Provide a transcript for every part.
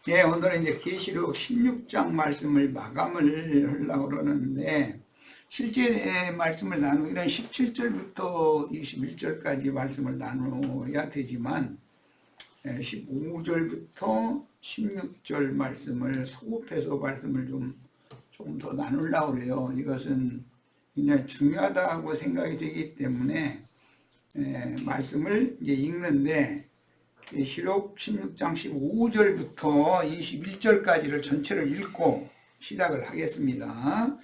예, 오늘은 이제 계시록 16장 말씀을 마감을 하려고 그러는데, 실제 말씀을 나누기는 17절부터 21절까지 말씀을 나누어야 되지만, 15절부터 16절 말씀을 소급해서 말씀을 조금 더 나누려고 그래요. 이것은 굉장히 중요하다고 생각이 되기 때문에, 말씀을 이제 읽는데, 계시록 16장 15절부터 21절까지를 전체를 읽고 시작을 하겠습니다.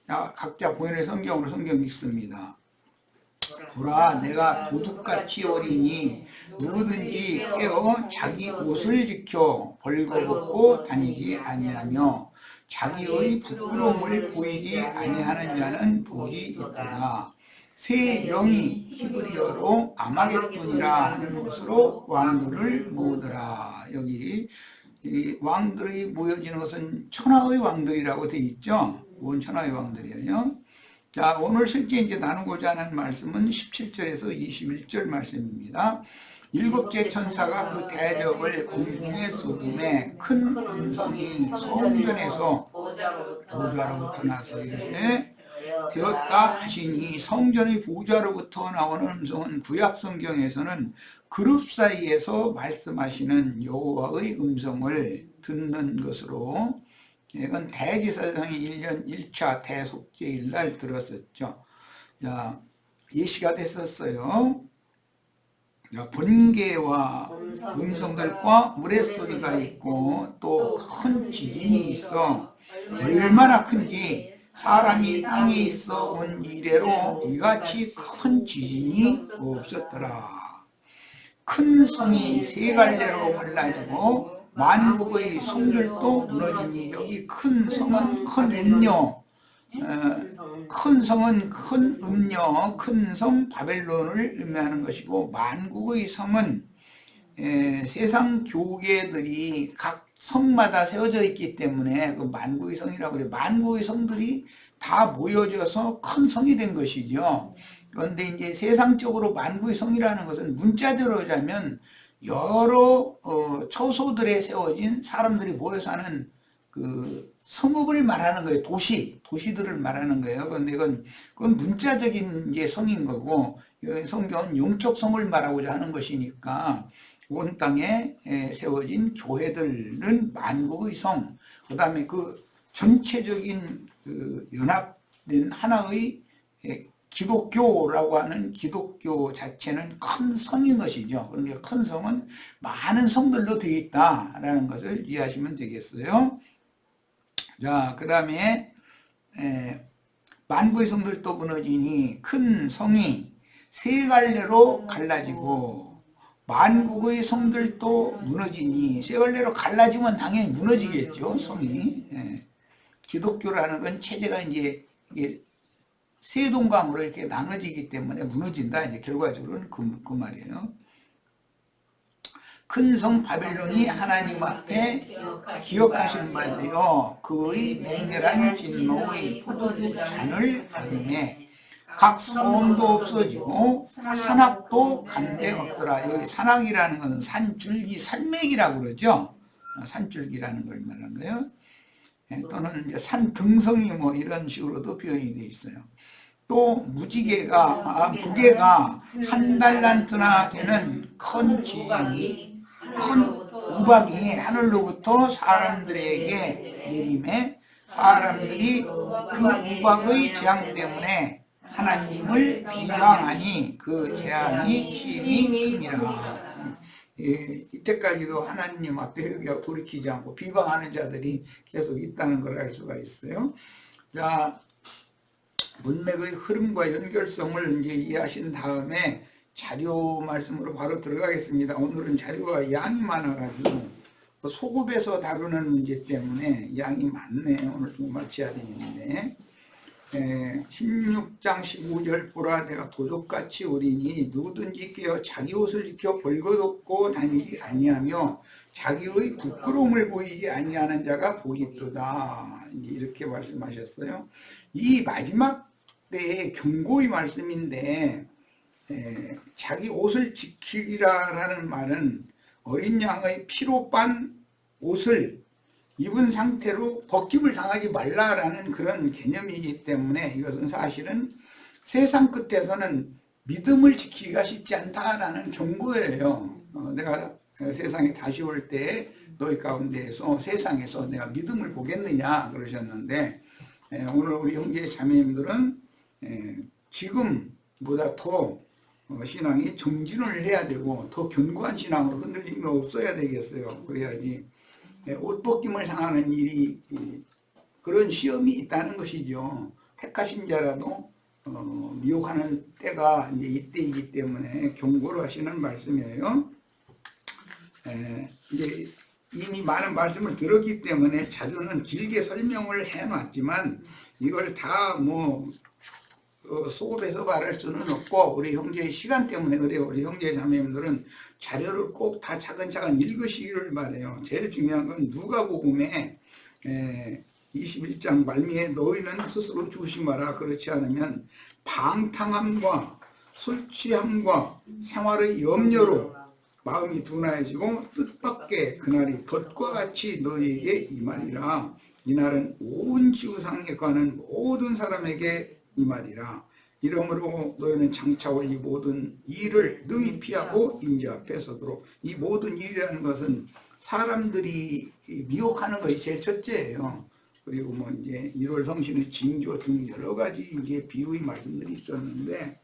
자, 각자 본인의 성경으로 성경 읽습니다. 보라, 내가 도둑같이 오리니 누구든지 깨어 자기 옷을 지켜 벌거벗고 다니지 아니하며 자기의 부끄러움을 보이지 아니하는 자는 복이 있도다. 새 영이 히브리어로 아마겟돈이라 하는 것으로 왕들을 모으더라. 여기 이 왕들이 모여지는 것은 천하의 왕들이라고 되어 있죠. 온 천하의 왕들이에요. 자, 오늘 실제 이제 나누고자 하는 말씀은 17절에서 21절 말씀입니다. 일곱째 천사가 그 대접을 공중에 쏟음에 큰 음성이 성전에서 보좌로부터 나서 이르되 되었다 하시니, 성전의 보좌로부터 나오는 음성은 구약 성경에서는 그룹 사이에서 말씀하시는 여호와의 음성을 듣는 것으로, 이건 대제사장이 1년 1차 대속죄일 날 들었었죠. 자, 예시가 됐었어요. 번개와 음성들과 우레소리가 있고 또 큰 지진이 있어 얼마나 큰지 사람이 땅에 있어 온 이래로 이같이 큰 지진이 없었더라. 큰 성이 세 갈래로 갈라지고 만국의 성들도 무너지니, 여기 큰 성은 큰 음녀, 큰 성은 큰 음녀, 큰 성 바벨론을 의미하는 것이고, 만국의 성은 세상 교계들이 각 성마다 세워져 있기 때문에 그 만국의 성이라고 그래요. 만국의 성들이 다 모여져서 큰 성이 된 것이죠. 그런데 이제 세상적으로 만국의 성이라는 것은 문자대로 하자면 여러 처소들에 세워진 사람들이 모여 사는 그 성읍을 말하는 거예요. 도시들을 말하는 거예요. 그런데 그건 문자적인 이제 성인 거고, 성경은 영적 성을 말하고자 하는 것이니까 온 땅에 세워진 교회들은 만국의 성, 그 다음에 그 전체적인 그 연합된 하나의 기독교라고 하는 기독교 자체는 큰 성인 것이죠. 그러니까 큰 성은 많은 성들로 되어 있다라는 것을 이해하시면 되겠어요. 자, 그 다음에 만국의 성들도 무너지니 큰 성이 세 갈래로 갈라지고, 만국의 성들도 무너지니, 세 갈래로 갈라지면 당연히 무너지겠죠, 성이. 기독교라는 건 체제가 이제 이게 세동강으로 이렇게 나눠지기 때문에 무너진다. 이제 결과적으로는 그 말이에요. 큰 성 바벨론이 하나님 앞에 기억하신 바되어 그의 맹렬한 진노의 포도주 잔을 받음에 각 소음도 없어지고 산악도 간데 없더라. 여기 산악이라는 것은 산줄기, 산맥이라고 그러죠. 산줄기라는 걸 말하는 거예요. 또는 이제 산등성이 뭐 이런 식으로도 표현이 되어 있어요. 또 무게가 한 달란트나 되는 큰 지진이, 큰 우박이 하늘로부터 사람들에게 내림에 사람들이 그 우박의 재앙 때문에 하나님을 비방하니 그 재앙이 심히 큽니다. 이때까지도 하나님 앞에 돌이키지 않고 비방하는 자들이 계속 있다는 걸 알 수가 있어요. 자, 문맥의 흐름과 연결성을 이제 이해하신 다음에 자료 말씀으로 바로 들어가겠습니다. 오늘은 자료가 양이 많아가지고 소급해서 다루는 문제 때문에 양이 많네. 오늘 좀 마쳐야 되는데, 16장 15절 보라, 내가 도둑같이 오리니 누구든지 깨어 자기 옷을 지켜 벌거벗고 다니지 아니하며 자기의 부끄러움을 보이지 아니하는 자가 복이 있도다. 이렇게 말씀하셨어요. 이 마지막 때의 경고의 말씀인데, 자기 옷을 지키라라는 말은 어린 양의 피로 빤 옷을 입은 상태로 벗김을 당하지 말라라는 그런 개념이기 때문에 이것은 사실은 세상 끝에서는 믿음을 지키기가 쉽지 않다라는 경고예요. 내가 세상에 다시 올 때 너희 가운데에서 세상에서 내가 믿음을 보겠느냐 그러셨는데, 오늘 우리 형제 자매님들은 지금보다 더 신앙이 정진을 해야 되고 더 견고한 신앙으로 흔들림이 없어야 되겠어요. 그래야지 옷 벗김을 당하는 일이, 그런 시험이 있다는 것이죠. 택하신 자라도 미혹하는 때가 이제 이때이기 때문에 경고를 하시는 말씀이에요. 이제 이미 많은 말씀을 들었기 때문에 자주는 길게 설명을 해놨지만 이걸 다 소급해서 말할 수는 없고, 우리 형제의 시간 때문에 그래요. 우리 형제 자매님들은 자료를 꼭 다 차근차근 읽으시기를 바래요. 제일 중요한 건 누가복음에 21장 말미에 너희는 스스로 조심하라. 그렇지 않으면 방탕함과 술 취함과 생활의 염려로 마음이 둔하여지고 뜻밖의 그날이 덫과 같이 너희에게 임하리라. 이날은 온 지구상에 관한 모든 사람에게 이 말이라. 이러므로 너희는 장차 올 이 모든 일을 능히 피하고 임재 앞에 서도록. 이 모든 일이라는 것은 사람들이 미혹하는 것이 제일 첫째예요. 그리고 이제 1월 성신의 징조 등 여러 가지 이제 비유의 말씀들이 있었는데,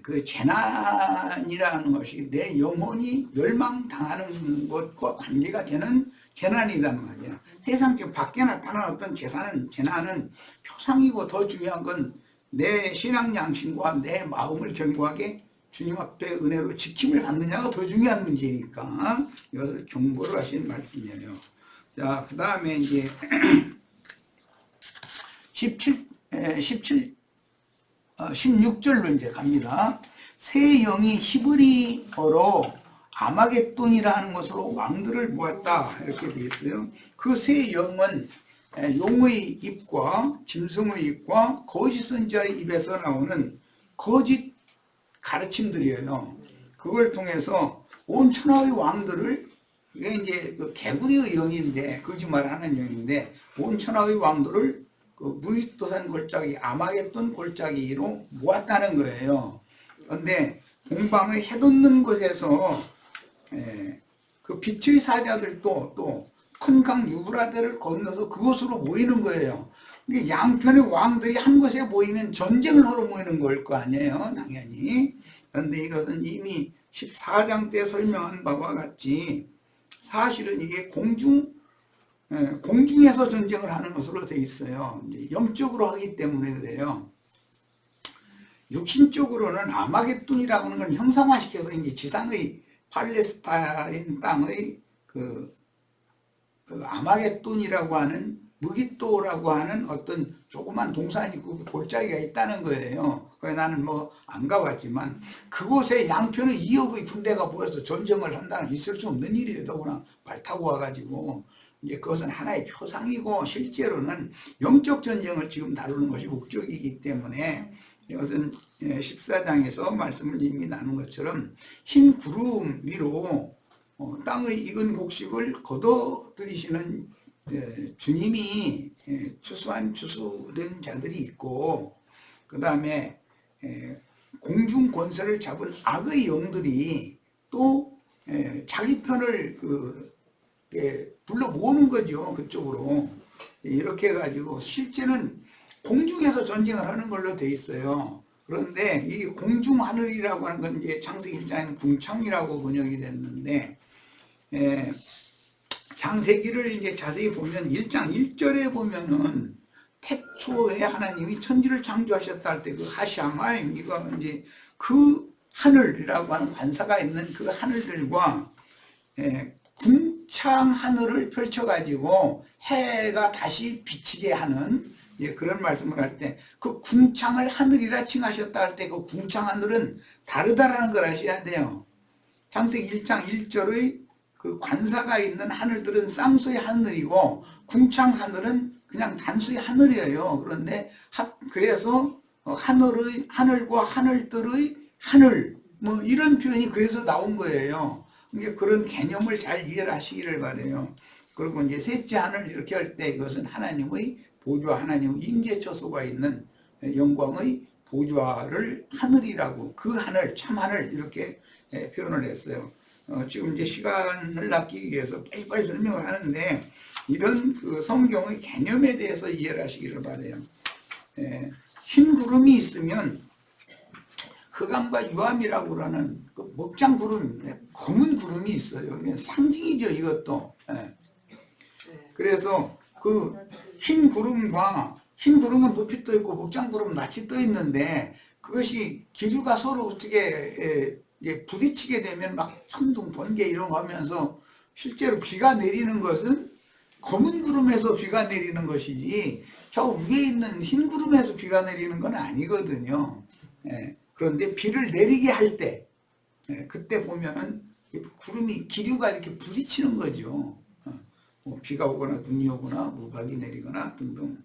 그 재난이라는 것이 내 영혼이 멸망당하는 것과 관계가 되는 재난이란 말이야. 세상적 밖에 나타나는 어떤 재난은 표상이고, 더 중요한 건 내 신앙 양심과 내 마음을 견고하게 주님 앞에 은혜로 지킴을 받느냐가 더 중요한 문제니까 이것을 경고를 하신 말씀이에요. 자, 그 다음에 이제 16절로 이제 갑니다. 새 영이 히브리어로 아마겟돈이라는 것으로 왕들을 모았다 이렇게 되어 있어요. 그 새 영은 용의 입과 짐승의 입과 거짓 선지자의 입에서 나오는 거짓 가르침들이에요. 그걸 통해서 온 천하의 왕들을, 이게 이제 그 개구리의 영인데, 거짓말하는 영인데, 온 천하의 왕들을 그 무익도산 골짜기, 아마겟돈 골짜기로 모았다는 거예요. 그런데 동방의 해돋는 곳에서 그 빛의 사자들도 또 큰 강 유브라데를 건너서 그곳으로 모이는 거예요. 양편의 왕들이 한 곳에 모이면 전쟁을 하러 모이는 걸 거 아니에요, 당연히. 그런데 이것은 이미 14장 때 설명한 바와 같이 사실은 이게 공중에서 전쟁을 하는 것으로 돼 있어요. 이제 영적으로 하기 때문에 그래요. 육신적으로는 아마겟돈이라고 하는 걸 형상화시켜서 이제 지상의 팔레스타인 땅의 그 아마겟돈이라고 하는 무기또라고 하는 어떤 조그만 동산이 있고 골짜기가 있다는 거예요. 그래 나는 안 가봤지만 그곳에 양편의 2억의 군대가 모여서 전쟁을 한다는 있을 수 없는 일이에요. 더구나 말 타고 와가지고. 이제 그것은 하나의 표상이고 실제로는 영적 전쟁을 지금 다루는 것이 목적이기 때문에 이것은 14장에서 말씀을 이미 나눈 것처럼 흰 구름 위로 땅의 익은 곡식을 거둬들이시는 주님이 추수된 자들이 있고, 그 다음에 공중 권세를 잡은 악의 영들이 또 자기 편을 불러 모으는 거죠. 그쪽으로. 이렇게 해가지고 실제는 공중에서 전쟁을 하는 걸로 돼 있어요. 그런데 이 공중 하늘이라고 하는 건 이제 창세기 1장에는 궁창이라고 번역이 됐는데, 창세기를 이제 자세히 보면 1장 1절에 보면은 태초에 하나님이 천지를 창조하셨다 할 때 그 하샤마임, 이거 이제 그 하늘이라고 하는 관사가 있는 그 하늘들과 궁창 하늘을 펼쳐가지고 해가 다시 비치게 하는 그런 말씀을 할 때 그 궁창을 하늘이라 칭하셨다 할 때 그 궁창 하늘은 다르다라는 걸 아셔야 돼요. 창세기 1장 1절의 그 관사가 있는 하늘들은 쌍수의 하늘이고 궁창 하늘은 그냥 단수의 하늘이에요. 그런데 그래서 하늘과 하늘들의 하늘 이런 표현이 그래서 나온 거예요. 그러니까 그런 개념을 잘 이해를 하시기를 바래요. 그리고 이제 셋째 하늘 이렇게 할 때 이것은 하나님의 보좌, 하나님의 임재처소가 있는 영광의 보좌를 하늘이라고, 그 하늘, 참 하늘 이렇게 표현을 했어요. 지금 이제 시간을 아끼기 위해서 빨리빨리 설명을 하는데 이런 그 성경의 개념에 대해서 이해를 하시기를 바래요. 흰 구름이 있으면 흑암과 유암이라고 하는 그 먹장 구름, 검은 구름이 있어요. 상징이죠, 이것도. 그래서 그 흰 구름은 높이 떠 있고 먹장 구름은 낮이 떠 있는데 그것이 기류가 서로 어떻게 부딪히게 되면 막 천둥, 번개 이런 거 하면서 실제로 비가 내리는 것은 검은 구름에서 비가 내리는 것이지 저 위에 있는 흰 구름에서 비가 내리는 건 아니거든요. 그런데 비를 내리게 할 때 그때 보면은 구름이 기류가 이렇게 부딪히는 거죠. 비가 오거나 눈이 오거나 우박이 내리거나 등등.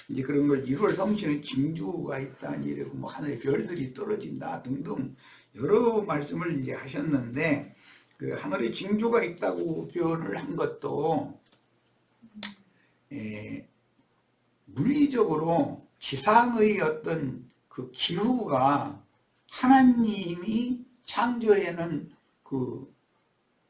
이제 그런 걸 1월 성신의 징조가 있다, 이래고 뭐 하늘에 별들이 떨어진다 등등 여러 말씀을 이제 하셨는데 그 하늘에 징조가 있다고 표현을 한 것도 물리적으로 지상의 어떤 그 기후가 하나님이 창조해놓은 그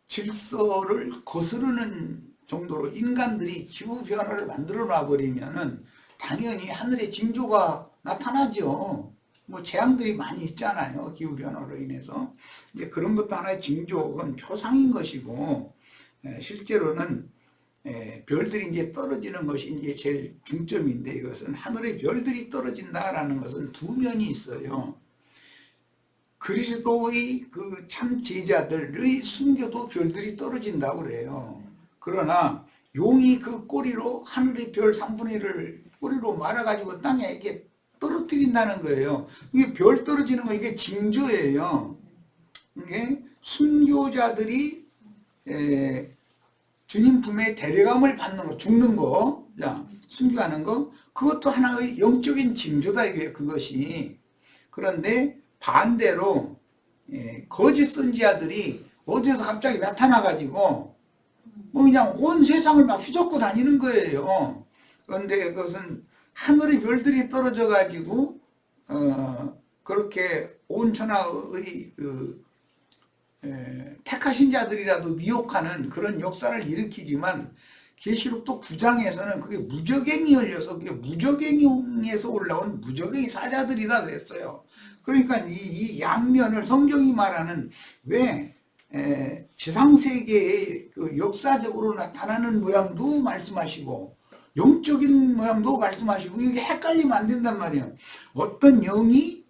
질서를 거스르는 정도로 인간들이 기후 변화를 만들어 놔버리면은 당연히 하늘의 징조가 나타나죠. 뭐 재앙들이 많이 있잖아요, 기후 변화로 인해서. 이제 그런 것도 하나의 징조건 표상인 것이고, 실제로는 별들이 이제 떨어지는 것이 이제 제일 중점인데, 이것은 하늘의 별들이 떨어진다라는 것은 두 면이 있어요. 그리스도의 그 참 제자들의 순교도 별들이 떨어진다고 그래요. 그러나 용이 그 꼬리로 하늘의 별 3분의 1을 꼬리로 말아가지고 땅에 이렇게 떨어뜨린다는 거예요. 이게 별 떨어지는 거, 이게 징조예요. 이게 순교자들이 주님 품에 데려감을 받는 거, 죽는 거, 자, 순교하는 거, 그것도 하나의 영적인 징조다, 이게 그것이. 그런데 반대로 거짓 선지자들이 어디서 갑자기 나타나가지고 뭐 그냥 온 세상을 막 휘젓고 다니는 거예요. 그런데 그것은 하늘의 별들이 떨어져 가지고 그렇게 온 천하의 택하신 자들이라도 미혹하는 그런 역사를 일으키지만 계시록 또 9장에서는 그게 무적행이 열려서 그게 무적행에서 올라온 무적행이 사자들이다 그랬어요. 그러니까 이 양면을 성경이 말하는 왜 지상세계의 그 역사적으로 나타나는 모양도 말씀하시고 영적인 모양도 말씀하시고 이게 헷갈리면 안 된단 말이에요. 어떤 영이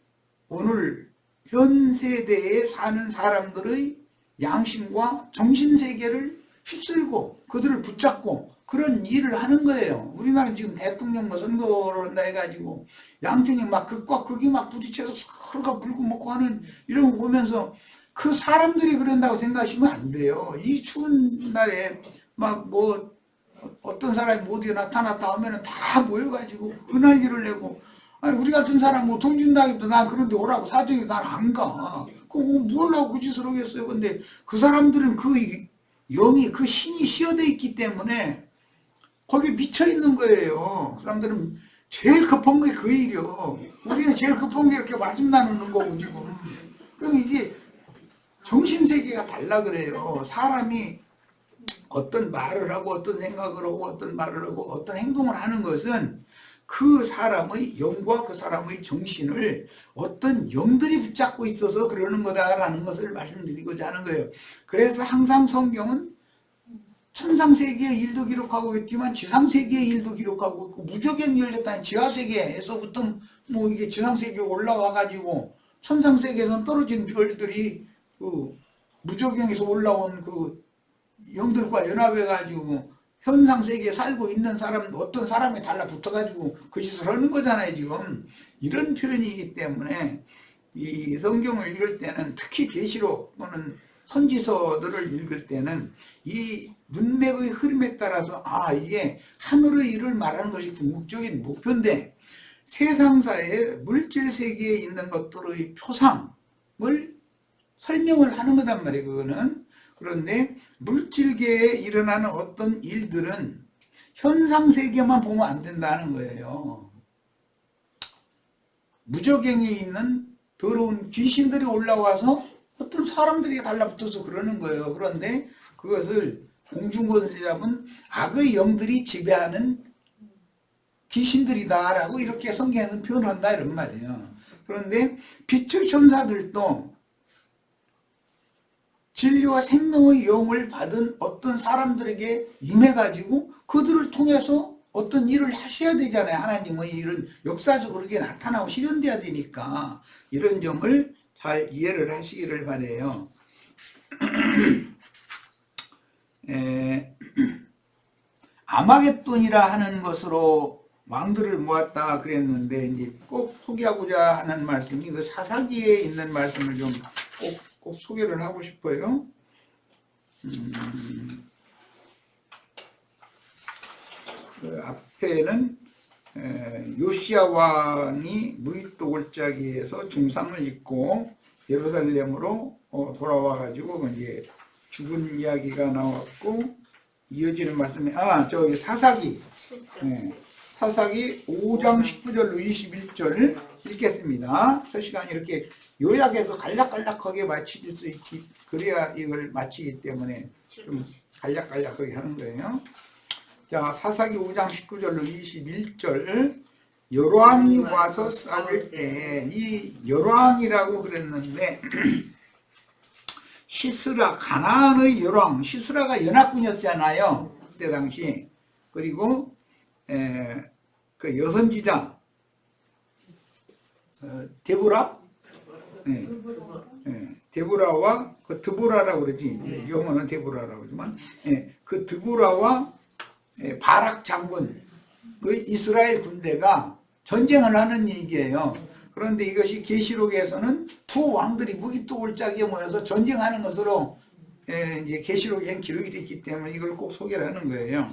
오늘 현 세대에 사는 사람들의 양심과 정신세계를 휩쓸고 그들을 붙잡고 그런 일을 하는 거예요. 우리나라는 지금 대통령 뭐 선거를 한다 해가지고 양편이 막 극과 극이 막 부딪혀서 서로가 물고 먹고 하는 이런 거 보면서 그 사람들이 그런다고 생각하시면 안 돼요. 이 추운 날에 막 뭐 어떤 사람이 어디에 나타났다 하면은 다 모여가지고 그날일을 내고, 아니 우리 같은 사람 뭐 돈 준다기도 난 그런데 오라고 사정이 난 안 가. 그거 뭘 하고 그 짓을 하겠어요. 근데 그 사람들은 그 영이 그 신이 씌어져 있기 때문에 거기에 미쳐 있는 거예요. 그 사람들은 제일 급한 게 그 일이요. 우리는 제일 급한 게 이렇게 말씀 나누는 거고 지금. 그래서 이게 정신세계가 달라 그래요. 사람이 어떤 말을 하고 어떤 생각을 하고 어떤 말을 하고 어떤 행동을 하는 것은 그 사람의 영과 그 사람의 정신을 어떤 영들이 붙잡고 있어서 그러는 거다라는 것을 말씀드리고자 하는 거예요. 그래서 항상 성경은 천상세계의 일도 기록하고 있지만 지상세계의 일도 기록하고 있고, 무적행 열렸다는 지하세계에서부터 뭐 이게 지상세계에 올라와가지고 천상세계에서 떨어진 별들이 그 무적행에서 올라온 그 영들과 연합해가지고 현상세계에 살고 있는 사람, 어떤 사람에 달라붙어가지고 그 짓을 하는 거잖아요, 지금. 이런 표현이기 때문에 이 성경을 읽을 때는, 특히 계시록 또는 선지서들을 읽을 때는 이 문맥의 흐름에 따라서 이게 하늘의 일을 말하는 것이 궁극적인 목표인데, 세상사의 물질세계에 있는 것들의 표상을 설명을 하는 거단 말이에요. 그거는. 그런데 물질계에 일어나는 어떤 일들은 현상세계만 보면 안 된다는 거예요. 무저갱에 있는 더러운 귀신들이 올라와서 어떤 사람들이 달라붙어서 그러는 거예요. 그런데 그것을 공중권세 잡은 악의 영들이 지배하는 귀신들이다라고 이렇게 성경에서 표현한다 이런 말이에요. 그런데 빛의 천사들도 진리와 생명의 영을 받은 어떤 사람들에게 임해가지고 그들을 통해서 어떤 일을 하셔야 되잖아요. 하나님의 일은 역사적으로 그렇게 나타나고 실현돼야 되니까 이런 점을 잘 이해를 하시기를 바라요. 아마겟돈이라 하는 것으로 왕들을 모았다 그랬는데 이제 꼭 소개하고자 하는 말씀이 그 사사기에 있는 말씀을 좀 꼭 소개를 하고 싶어요. 그 앞에는 요시야 왕이 무기또 골짜기에서 중상을 입고 예루살렘으로 돌아와 가지고 이제 죽은 이야기가 나왔고 이어지는 말씀이 저기 사사기 사사기 5장 19절로 21절 읽겠습니다. 저 시간 이렇게 요약해서 간략간략하게 마칠 수 있기 그래야 이걸 마치기 때문에 좀 간략간략하게 하는 거예요. 자, 사사기 5장 19절로 21절 여로왕이 와서 싸울 때 이 여로왕이라고 그랬는데 시스라 가나안의 여로왕 시스라가 연합군이었잖아요. 그때 당시. 그리고 그 여선지자 데보라 데보라와 그 드보라라고 그러지 영어는 데보라라고 그러지만 그 드보라와 바락 장군 그 이스라엘 군대가 전쟁을 하는 얘기예요. 그런데 이것이 계시록에서는 두 왕들이 무기또 골짜기에 모여서 전쟁하는 것으로 이제 계시록에 기록이 됐기 때문에 이걸 꼭 소개를 하는 거예요.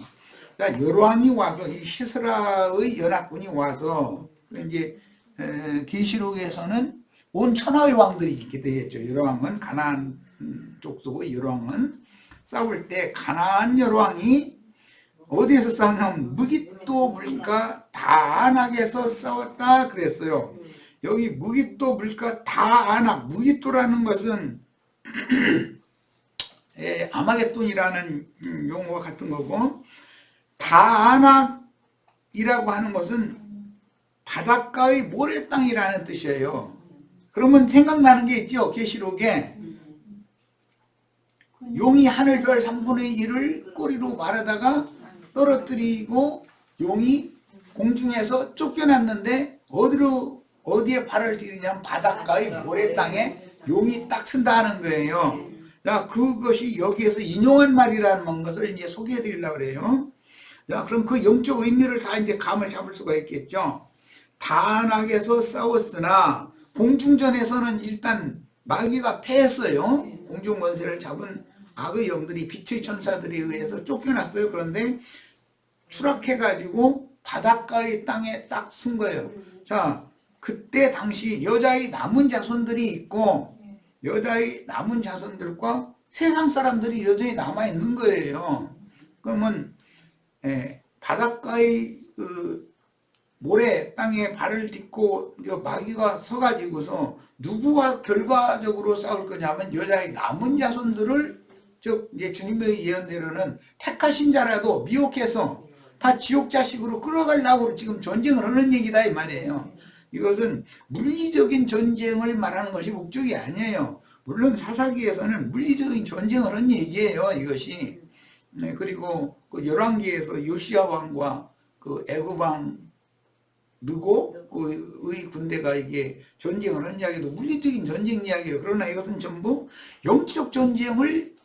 여로왕이 와서 이 시스라의 연합군이 와서 이제 계시록에서는 온 천하의 왕들이 있게 되겠죠. 여로왕은 가나안 족속의 여로왕은 싸울 때 가나안 여로왕이 어디에서 싸웠냐면 무기또 물가 다안악에서 싸웠다 그랬어요. 여기 무기또 물가 다안악 무기또라는 것은 아마겟돈이라는 용어와 같은 거고 다안악이라고 하는 것은 바닷가의 모래땅이라는 뜻이에요. 그러면 생각나는 게 있죠. 계시록에 용이 하늘별 3분의 1을 꼬리로 마르다가 떨어뜨리고 용이 공중에서 쫓겨났는데 어디에 발을 디디냐면 바닷가의 모래땅에 용이 딱 쓴다는 거예요. 자, 그것이 여기에서 인용한 말이라는 것을 이제 소개해 드리려고 그래요. 자, 그럼 그 영적 의미를 다 이제 감을 잡을 수가 있겠죠. 다안악에서 싸웠으나 공중전에서는 일단 마귀가 패했어요. 공중권세를 잡은 악의 영들이 빛의 천사들에 의해서 쫓겨났어요. 그런데 추락해가지고 바닷가의 땅에 딱 쓴 거예요. 자, 그때 당시 여자의 남은 자손들이 있고 여자의 남은 자손들과 세상 사람들이 여전히 남아있는 거예요. 그러면 바닷가의 그 모래 땅에 발을 딛고 마귀가 서가지고서 누구가 결과적으로 싸울 거냐면 여자의 남은 자손들을 즉 이제 주님의 예언대로는 택하신 자라도 미혹해서 다 지옥 자식으로 끌어가려고 지금 전쟁을 하는 얘기다 이 말이에요. 이것은 물리적인 전쟁을 말하는 것이 목적이 아니에요. 물론 사사기에서는 물리적인 전쟁을 하는 얘기예요. 이것이. 그리고 그 열왕기에서 요시야 왕과 그 애굽 왕 느고의 군대가 이게 전쟁을 한 이야기도 물리적인 전쟁 이야기예요. 그러나 이것은 전부 영적 전쟁을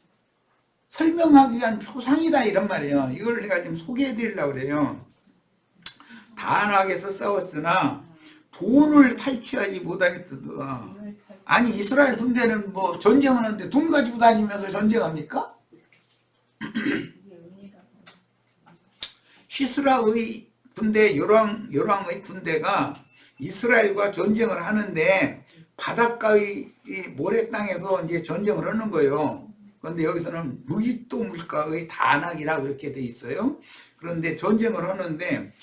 설명하기 위한 표상이다 이런 말이에요. 이걸 내가 지금 소개해 드리려고 그래요. 다안악에서 싸웠으나 돈을 탈취하지 못하겠다. 아니 이스라엘 군대는 뭐 전쟁을 하는데 돈 가지고 다니면서 전쟁합니까? 시스라의 군대 여로왕의 군대가 이스라엘과 전쟁을 하는데 바닷가의 이 모래 땅에서 이제 전쟁을 하는 거예요. 그런데 여기서는 무기토 물가의 단악이라 그렇게 돼 있어요. 그런데 전쟁을 하는데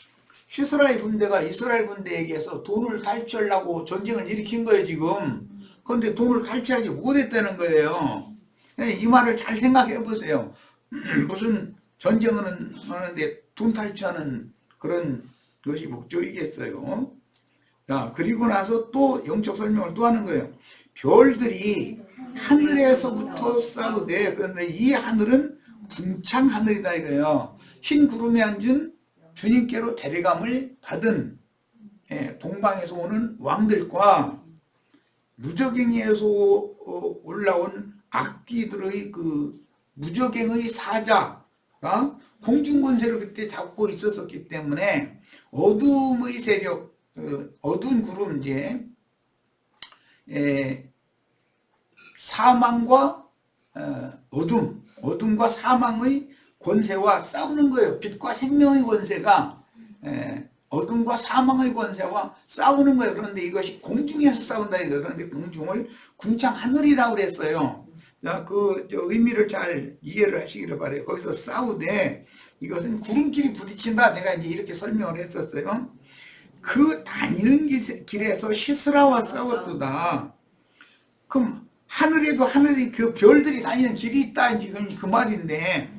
이스라엘 군대가 이스라엘 군대에게서 돈을 탈취하려고 전쟁을 일으킨 거예요, 지금. 그런데 돈을 탈취하지 못했다는 거예요. 이 말을 잘 생각해 보세요. 무슨 전쟁을 하는데 돈 탈취하는 그런 것이 목적이겠어요. 자, 그리고 나서 또 영적 설명을 또 하는 거예요. 별들이 하늘에서부터 싸우되, 그런데 이 하늘은 궁창 하늘이다 이거예요. 흰 구름에 앉은 주님께로 데려감을 받은 동방에서 오는 왕들과 무저갱이에서 올라온 악귀들의 그 무저갱의 사자가 공중권세를 그때 잡고 있었기 때문에 어둠의 세력, 어두운 구름, 이제 사망과 어둠과 사망의 권세와 싸우는 거예요. 빛과 생명의 권세가 어둠과 사망의 권세와 싸우는 거예요. 그런데 이것이 공중에서 싸운다 이거예요. 그런데 공중을 궁창 하늘이라고 그랬어요. 자, 그 의미를 잘 이해를 하시기를 바래요. 거기서 싸우되 이것은 구름끼리 부딪힌다. 내가 이제 이렇게 설명을 했었어요. 그 다니는 길에서 시스라와 싸웠도다. 그럼 하늘에도 하늘이 그 별들이 다니는 길이 있다. 이제 그 말인데,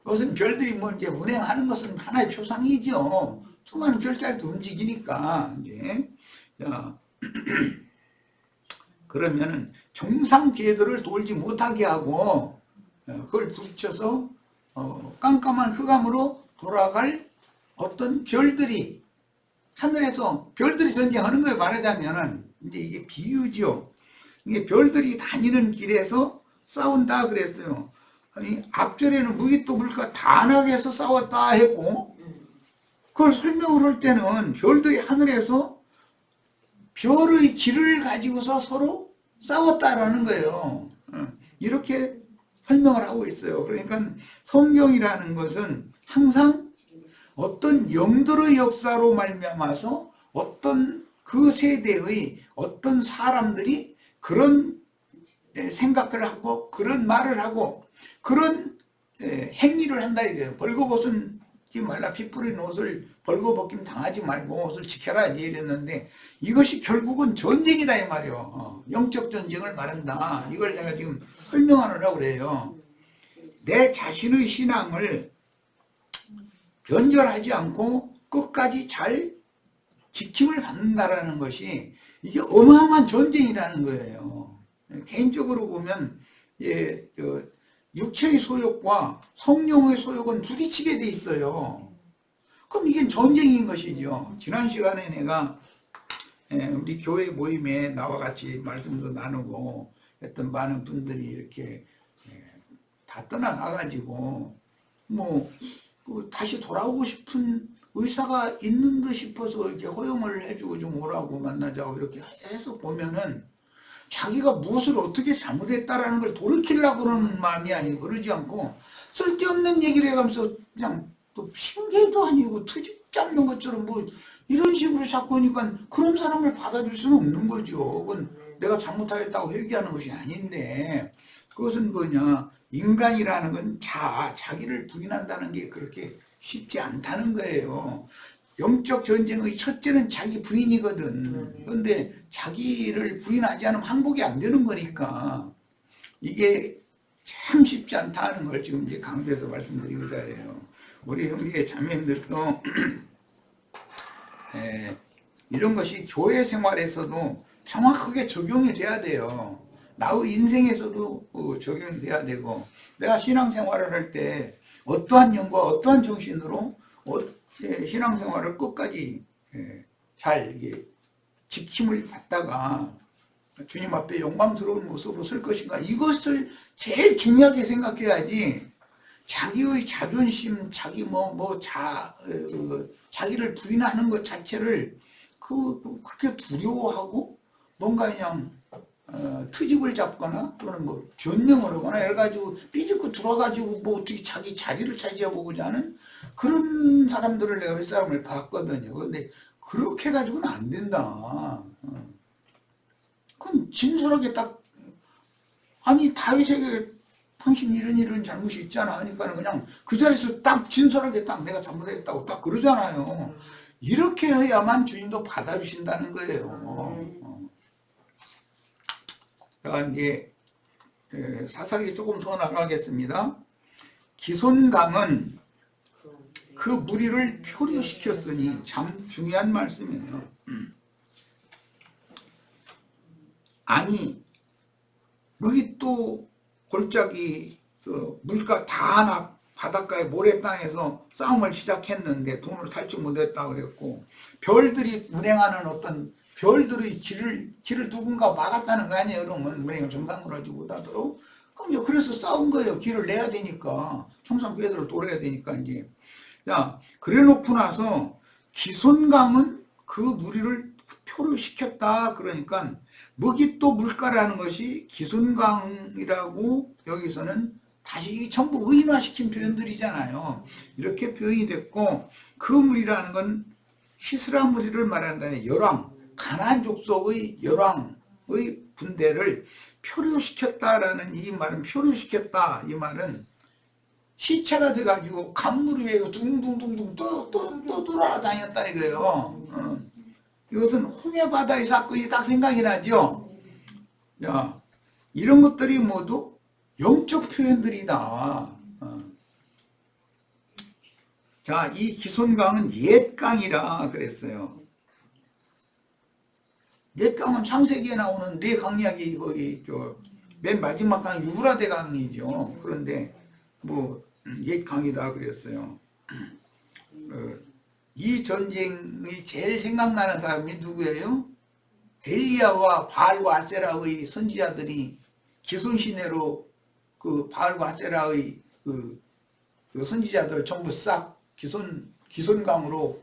그것은 별들이 뭐 이제 운행하는 것은 하나의 표상이죠. 수많은 별자리도 움직이니까 이제. 자, 그러면은 정상 궤도를 돌지 못하게 하고 그걸 부딪혀서 깜깜한 흑암으로 돌아갈 어떤 별들이, 하늘에서 별들이 전쟁하는 거예요. 말하자면은 이제 이게 비유죠. 이게 별들이 다니는 길에서 싸운다 그랬어요. 아니, 앞절에는 무기토 물가 단악에서 싸웠다 했고, 그걸 설명을 할 때는 별들이 하늘에서 별의 길을 가지고서 서로 싸웠다라는 거예요. 이렇게 설명을 하고 있어요. 그러니까 성경이라는 것은 항상 어떤 영들의 역사로 말미암아서 어떤 그 세대의 어떤 사람들이 그런 생각을 하고 그런 말을 하고 그런 행위를 한다 이거예요. 벌거벗은 말라 피 뿌린 옷을 벌거벗김 당하지 말고 옷을 지켜라 이랬는데, 이것이 결국은 전쟁이다 이 말이에요. 영적 전쟁을 말한다. 이걸 내가 지금 설명하느라고 그래요. 내 자신의 신앙을 변절하지 않고 끝까지 잘 지킴을 받는다라는 것이 이게 어마어마한 전쟁이라는 거예요. 개인적으로 보면 육체의 소욕과 성령의 소욕은 부딪히게 돼 있어요. 그럼 이게 전쟁인 것이죠. 지난 시간에 내가 우리 교회 모임에 나와 같이 말씀도 나누고 했던 많은 분들이 이렇게 다 떠나가가지고 뭐 다시 돌아오고 싶은 의사가 있는 듯 싶어서 이렇게 허용을 해주고 좀 오라고 만나자고 이렇게 해서 보면은 자기가 무엇을 어떻게 잘못했다라는 걸 돌이키려고 그러는 마음이 아니고, 그러지 않고 쓸데없는 얘기를 해가면서 그냥 또 핑계도 아니고 트집 잡는 것처럼 뭐 이런 식으로 자꾸 하니까 그런 사람을 받아줄 수는 없는 거죠. 그건 내가 잘못하겠다고 회개하는 것이 아닌데, 그것은 뭐냐, 인간이라는 건 자기를 부인한다는 게 그렇게 쉽지 않다는 거예요. 영적 전쟁의 첫째는 자기 부인이거든. 그런데 자기를 부인하지 않으면 항복이 안 되는 거니까 이게 참 쉽지 않다는 걸 지금 이제 강조해서 말씀드리고자 해요. 우리 형제 자매님들도 이런 것이 교회 생활에서도 정확하게 적용이 돼야 돼요. 나의 인생에서도 적용이 돼야 되고, 내가 신앙생활을 할 때 어떠한 영과 어떠한 정신으로 신앙생활을 끝까지 잘 지킴을 받다가 주님 앞에 영광스러운 모습으로 설 것인가, 이것을 제일 중요하게 생각해야지 자기의 자존심, 자기 자기를 부인하는 것 자체를 그렇게 두려워하고 뭔가 그냥 트집을 잡거나 또는 뭐 변명을 하거나 여러 가지 삐죽고 들어가지고 뭐 어떻게 자기 자리를 차지해보고자 하는 그런 사람들을 내가 몇 사람을 봤거든요. 근데 그렇게 가지고는 안 된다. 그럼 진솔하게 딱, 아니 다윗에게 당신 이런 잘못이 있잖아 하니까 그냥 그 자리에서 딱 진솔하게 딱 내가 잘못했다고 딱 그러잖아요. 이렇게 해야만 주님도 받아주신다는 거예요. 자, 이제 사사기 조금 더 나가겠습니다. 기손강은 그 무리를 표류시켰으니, 참 중요한 말씀이에요. 아니 여기 또 골짜기 물가 다 하나 바닷가에 모래 땅에서 싸움을 시작했는데 돈을 탈지 못했다 그랬고, 별들이 운행하는 어떤 별들의 길을 누군가 막았다는 거 아니에요. 그러면 운행을 정상으로 하지 못하도록. 그럼 이제 그래서 싸운 거예요. 길을 내야 되니까, 청산 뼈들을 돌아야 되니까. 이제 자, 그래 놓고 나서 기손강은 그 무리를 표류시켰다. 그러니까 먹이또 물가라는 것이 기손강이라고 여기서는 다시 전부 의인화시킨 표현들이잖아요. 이렇게 표현이 됐고, 그 무리라는 건 히스라 무리를 말한다면 열왕, 가나안 족속의 열왕의 군대를 표류시켰다라는 이 말은, 표류시켰다 이 말은 시체가 돼가지고 강물 위에 둥둥둥둥 또 돌아다녔다 이거예요. 이것은 홍해바다의 사건이 딱 생각이 나죠. 야, 이런 것들이 모두 영적 표현들이다. 자, 이 기손강은 옛강이라 그랬어요. 옛강은 창세기에 나오는 네 강약이 거기 맨 마지막 강 유브라데 강이죠. 그런데 뭐 옛강이다 그랬어요. 이 전쟁이 제일 생각나는 사람이 누구예요? 엘리야와 바알과 아세라의 선지자들이 기손시내로 그 바알과 아세라의 그 선지자들 전부 싹 기손강으로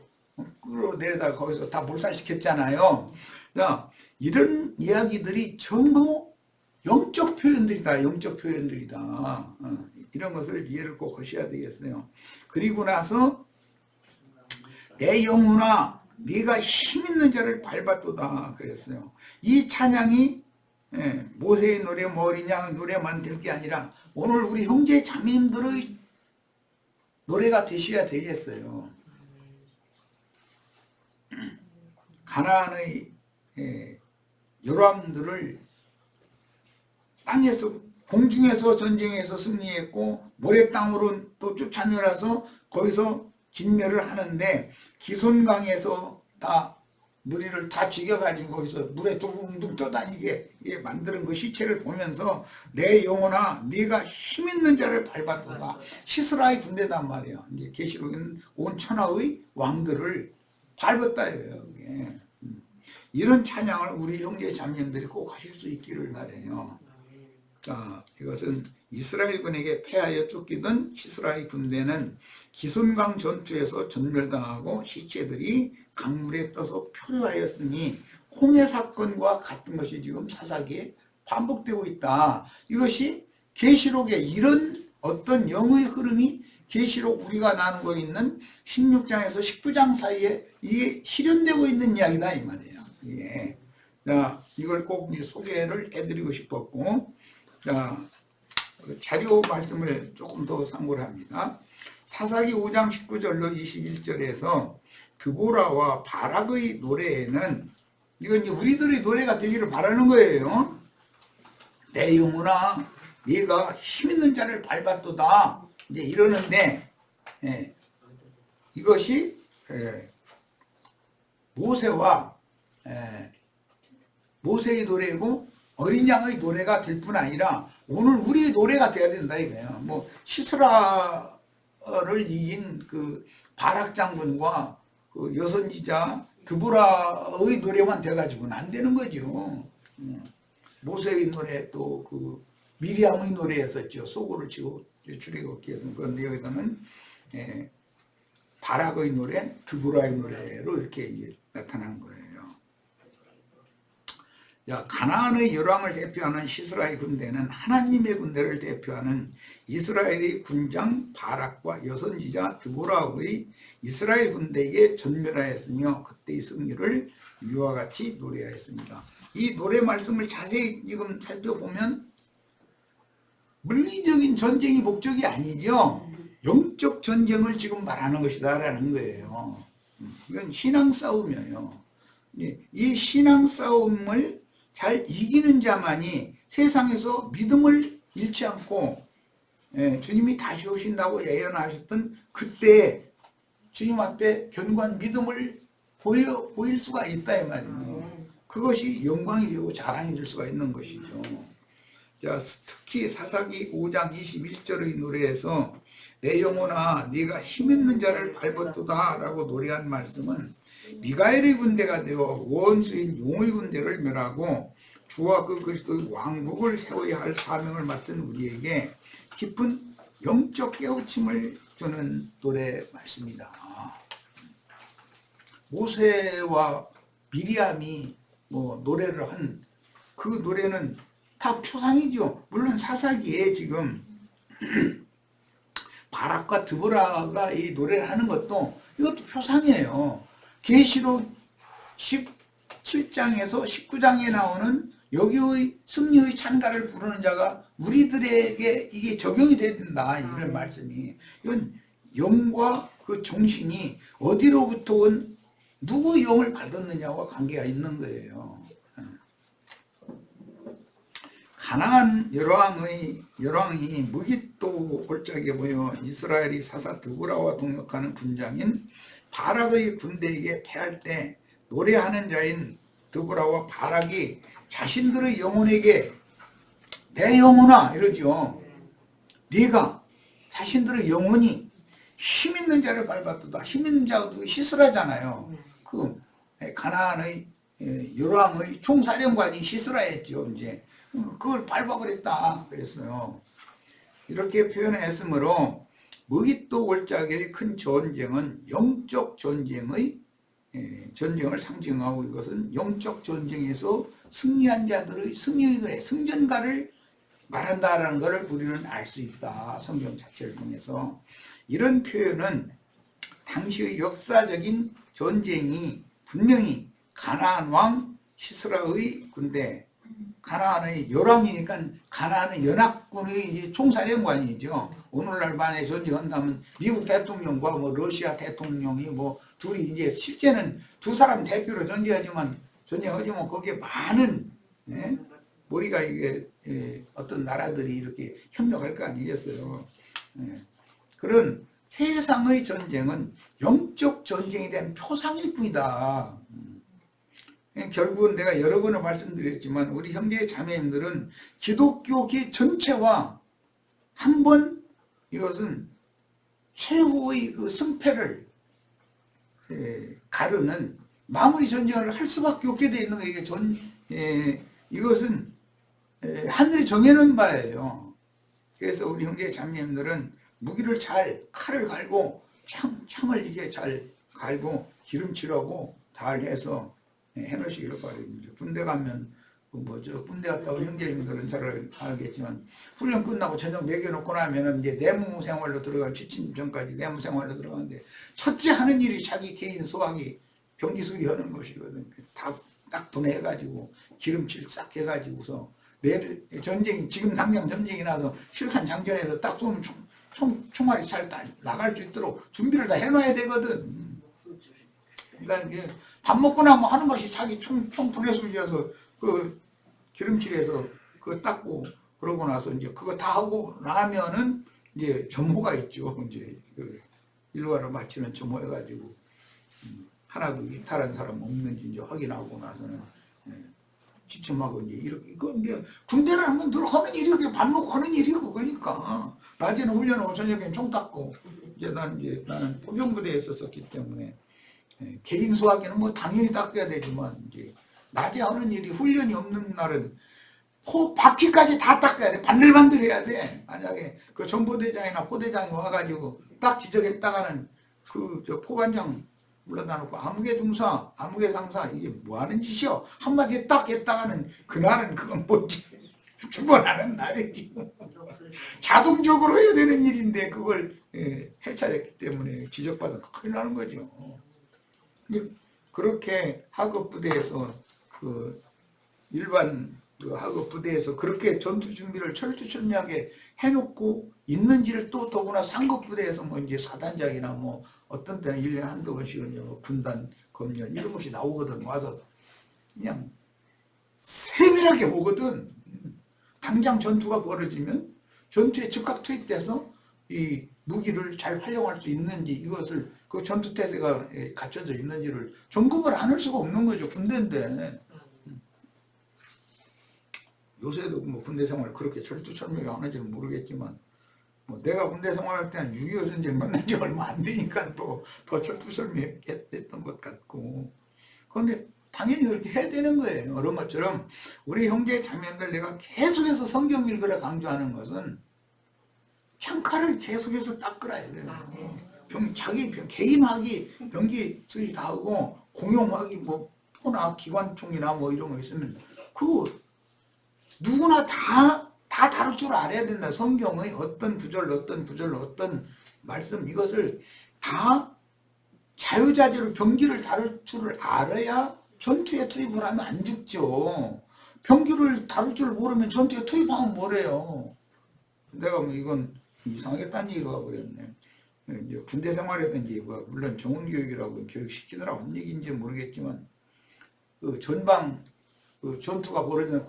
끌어내려다가 거기서 다 몰살시켰잖아요. 자, 이런 이야기들이 전부 영적 표현들이다. 영적 표현들이다. 이런 것을 이해를 꼭 하셔야 되겠어요. 그리고 나서 내 영혼아 네가 힘있는 자를 밟았도다 그랬어요. 이 찬양이 모세의 노래, 어린 양의 노래만 될 게 아니라 오늘 우리 형제 자매님들의 노래가 되셔야 되겠어요. 가나안의 열왕들을 땅에서, 공중에서 전쟁에서 승리했고 모래 땅으로 또 쫓아내려서 거기서 진멸을 하는데, 기손강에서 다 무리를 다 죽여가지고 거기서 물에 둥둥 떠다니게 만드는 그 시체를 보면서 내 영혼아 네가 힘있는 자를 밟았도다. 시스라의 군대단 말이야. 이제 계시록에는 온 천하의 왕들을 밟았다 이거예요. 이런 찬양을 우리 형제 자매님들이 꼭 하실 수 있기를 바라요. 자, 이것은 이스라엘군에게 패하여 쫓기던 시스라의 군대는 기손강 전투에서 전멸당하고 시체들이 강물에 떠서 표류하였으니 홍해 사건과 같은 것이 지금 사사기에 반복되고 있다. 이것이 계시록에 이런 어떤 영의 흐름이 계시록 우리가 나누고 있는 16장에서 19장 사이에 이게 실현되고 있는 이야기다 이 말이에요. 예. 자, 이걸 꼭 소개를 해드리고 싶었고, 자, 자료 말씀을 조금 더 참고를 합니다. 사사기 5장 19절로 21절에서 드보라와 바락의 노래에는, 이건 이제 우리들의 노래가 되기를 바라는 거예요. 내 영혼아 네가 힘있는 자를 밟았도다 이제 이러는데, 이것이 모세와 모세의 노래고 어린 양의 노래가 될 뿐 아니라 오늘 우리의 노래가 돼야 된다 이거예요. 뭐 시스라를 이긴 그 바락 장군과 그 여선지자 드보라의 노래만 돼가지고는 안 되는 거죠. 모세의 노래, 또 그 미리암의 노래였었죠. 소고를 치고 출애굽기에서. 그런데 여기서는 바락의 노래, 드보라의 노래로 이렇게 이제 나타난 거예요. 야, 가나안의 열왕을 대표하는 시스라의 군대는 하나님의 군대를 대표하는 이스라엘의 군장 바락과 여선지자 드보라의 이스라엘 군대에게 전멸하였으며 그때의 승리를 위와 같이 노래하였습니다. 이 노래 말씀을 자세히 지금 살펴보면 물리적인 전쟁이 목적이 아니죠. 영적 전쟁을 지금 말하는 것이다라는 거예요. 이건 신앙 싸움이에요. 이 신앙 싸움을 잘 이기는 자만이 세상에서 믿음을 잃지 않고 주님이 다시 오신다고 예언하셨던 그때 주님 앞에 견고한 믿음을 보일 수가 있다 이 말이에요. 그것이 영광이 되고 자랑이 될 수가 있는 것이죠. 자, 특히 사사기 5장 21절의 노래에서 내 영혼아 네가 힘있는 자를 밟았도다 라고 노래한 말씀은 미가엘의 군대가 되어 원수인 용의 군대를 멸하고 주와 그 그리스도의 왕국을 세워야 할 사명을 맡은 우리에게 깊은 영적 깨우침을 주는 노래 말씀이다. 모세와 미리암이 노래를 한 그 노래는 다 표상이죠. 물론 사사기에 지금 바락과 드보라가 이 노래를 하는 것도 이것도 표상이에요. 계시록 17장에서 19장에 나오는 여기의 승리의 찬가를 부르는 자가 우리들에게 이게 적용이 돼야 된다 이런 말씀이. 이건 영과 그 정신이 어디로부터 온 누구의 영을 받았느냐와 관계가 있는 거예요. 가나안 열왕이 무깃도 골짜기에 모여 이스라엘이 사사 드보라와 동역하는 군장인 바락의 군대에게 패할 때 노래하는 자인 드보라와 바락이 자신들의 영혼에게 내 영혼아 이러죠. 네가 자신들의 영혼이 힘있는 자를 밟았도다. 힘있는 자가 시스라잖아요. 그 가나안의 열왕의 총사령관이 시스라였죠. 이제 그걸 밟아버렸다 그랬어요. 이렇게 표현했으므로 무깃도 골짜기의 큰 전쟁은 영적 전쟁을 상징하고 이것은 영적 전쟁에서 승리한 자들의 승리의 노래, 승전가를 말한다라는 것을 우리는 알 수 있다. 성경 자체를 통해서. 이런 표현은 당시의 역사적인 전쟁이 분명히 가나안 왕 시스라의 군대, 가나안의 열왕이니까 가나안의 연합군의 이제 총사령관이죠. 오늘날 만에 전쟁한다면 미국 대통령과 러시아 대통령이 둘이 이제 실제는 두 사람 대표로 전쟁하지만 거기에 많은 머리가 이게 어떤 나라들이 이렇게 협력할 거 아니겠어요. 그런 세상의 전쟁은 영적 전쟁에 대한 표상일 뿐이다. 결국은 내가 여러 번을 말씀드렸지만 우리 형제 자매님들은 기독교계 전체와 한 번 이것은 최후의 그 승패를 가르는 마무리 전쟁을 할 수밖에 없게 되어 있는 거예요. 이것은 하늘이 정해놓은 바예요. 그래서 우리 형제 자매님들은 무기를 칼을 갈고 창을 이게 잘 갈고 기름칠하고 잘 해서 해놓으시기를 바랍니다. 군대 가면 군대 갔다 온 형제님들은 잘 알겠지만 훈련 끝나고 저녁 먹여놓고 나면은 이제 내무 생활로 취침 전까지 내무 생활로 들어가는데 첫째 하는 일이 자기 개인 소화기 경기 수리하는 것이거든. 딱 분해해가지고 기름칠 싹 해가지고서 내일 전쟁이 지금 당장 전쟁이 나서 실산 장전에서 딱 쏘면 총알이 잘 나갈 수 있도록 준비를 다 해놔야 되거든. 그러니까 밥 먹고 나면 하는 것이 자기 총 분해수리해서 그 기름칠해서 그거 닦고 그러고 나서 이제 그거 다 하고 나면은 이제 점호가 있죠. 이제 그 일과를 마치는 점호해가지고 하나도 이탈한 사람 없는지 이제 확인하고 나서는 지침하고 이제 이렇게 이거 이제 군대를 한번 늘 하는 일이 밥 먹고 하는 일이 그거니까. 낮에는 훈련하고 저녁에는 총 닦고 나는 포병부대에 있었기 때문에 개인 소화기는 당연히 닦아야 되지만 이제 낮에 하는 일이 훈련이 없는 날은 바퀴까지 다 닦아야 돼. 반들반들해야 돼. 만약에 그 전보대장이나 포대장이 와가지고 딱 지적했다가는 저 포반장 불러다 놓고 아무개 중사, 아무개 상사 이게 뭐 하는 짓이요? 한마디 딱 했다가는 그날은 그건 뭐지? 죽어나는 날이지. 자동적으로 해야 되는 일인데 그걸 해찰했기 때문에 지적받으면 큰일 나는 거죠. 그렇게 하급 부대에서 일반 그 하급 부대에서 그렇게 전투 준비를 철두철미하게 해놓고 있는지를 또 더구나 상급 부대에서 뭐 이제 사단장이나 뭐 어떤 때는 1년에 한두 번씩은 뭐 군단 검열 이런 것이 나오거든. 와서 그냥 세밀하게 보거든. 당장 전투가 벌어지면 전투에 즉각 투입돼서 이 무기를 잘 활용할 수 있는지 이것을 그 전투 태세가 갖춰져 있는지를 점검을 안 할 수가 없는 거죠. 군대인데. 요새도 뭐 군대 생활 그렇게 철두철미하게 하는지는 모르겠지만 뭐 내가 군대 생활할 때는 6.25 전쟁 만난 지 얼마 안 되니까 또 더 철두철미했던 것 같고 그런데 당연히 그렇게 해야 되는 거예요. 그런 것처럼 우리 형제 자매들 내가 계속해서 성경 읽으라 강조하는 것은 창칼을 계속해서 닦으라 이래요. 자기 개인화기 병기 수리 다 하고 공용화기 뭐 포나 기관총이나 뭐 이런 거 있으면 그 누구나 다 다룰 줄 알아야 된다. 성경의 어떤 구절 어떤 말씀 이것을 다 자유자재로 병기를 다룰 줄 알아야 전투에 투입을 하면 안 죽죠. 병기를 다룰 줄 모르면 전투에 투입하면 뭐래요. 내가 뭐 이건 이상하게 딴 얘기가 버렸네. 이제 군대 생활이든지 뭐 물론 정원교육이라고 교육시키느라고 한 얘기인지 모르겠지만 그 전방 그 전투가 벌어졌는데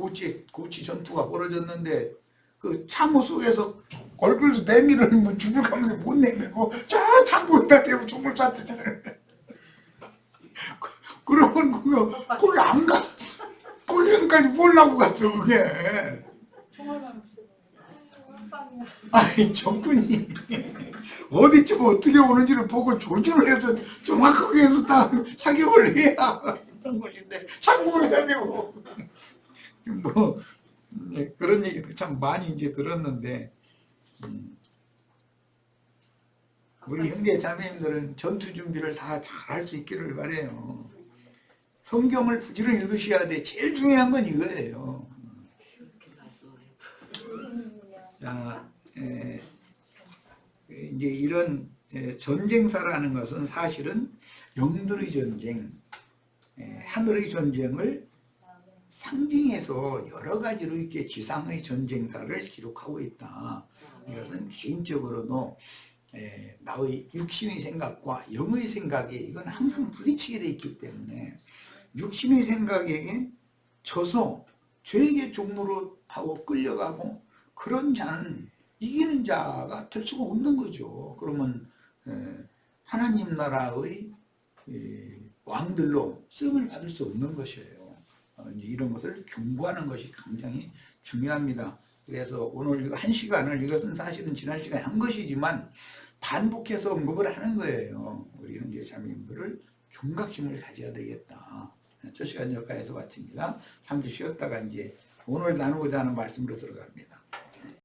고치 전투가 벌어졌는데 그 참호 속에서 얼굴도 내밀을 뭐 죽을 가면서 못 내밀고 저 창고에다 대고 총을 쐈대잖아요. 그러면 거기 안 가. 거기까지 보려고 갔어 그게. 아니 적군이 어디쯤 어떻게 오는지를 보고 조준을 해서 정확하게 해서 딱 사격을 해야 하는 것인데 창고에다 대고 뭐 그런 얘기도 참 많이 이제 들었는데 우리 형제 자매님들은 전투 준비를 다 잘 할 수 있기를 바래요. 성경을 부지런히 읽으셔야 돼. 제일 중요한 건 이거예요. 자, 이제 이런 전쟁사라는 것은 사실은 영들의 전쟁, 하늘의 전쟁을 상징해서 여러 가지로 이렇게 지상의 전쟁사를 기록하고 있다. 이것은 개인적으로도 나의 육신의 생각과 영의 생각이 이건 항상 부딪히게 돼 있기 때문에 육신의 생각에 져서 죄의 종로로 하고 끌려가고 그런 자는 이기는 자가 될 수가 없는 거죠. 그러면 하나님 나라의 왕들로 쓰임을 받을 수 없는 것이에요. 이제 이런 것을 경고하는 것이 굉장히 중요합니다. 그래서 오늘 1시간을 이것은 사실은 지난 시간에 한 것이지만 반복해서 언급을 하는 거예요. 우리 형제 자매님들을 경각심을 가져야 되겠다. 첫 시간 여기까지서 마칩니다. 잠시 쉬었다가 이제 오늘 나누고자 하는 말씀으로 들어갑니다.